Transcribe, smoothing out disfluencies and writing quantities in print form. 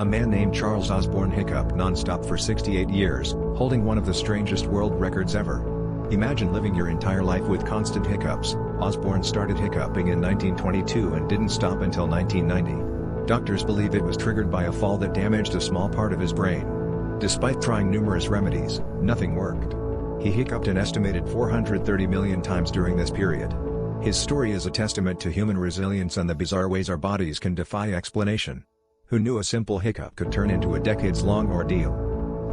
A man named Charles Osborne hiccuped non-stop for 68 years, holding one of the strangest world records ever. Imagine living your entire life with constant hiccups. Osborne started hiccuping in 1922 and didn't stop until 1990. Doctors believe it was triggered by a fall that damaged a small part of his brain. Despite trying numerous remedies, nothing worked. He hiccuped an estimated 430 million times during this period. His story is a testament to human resilience and the bizarre ways our bodies can defy explanation. Who knew a simple hiccup could turn into a decades-long ordeal?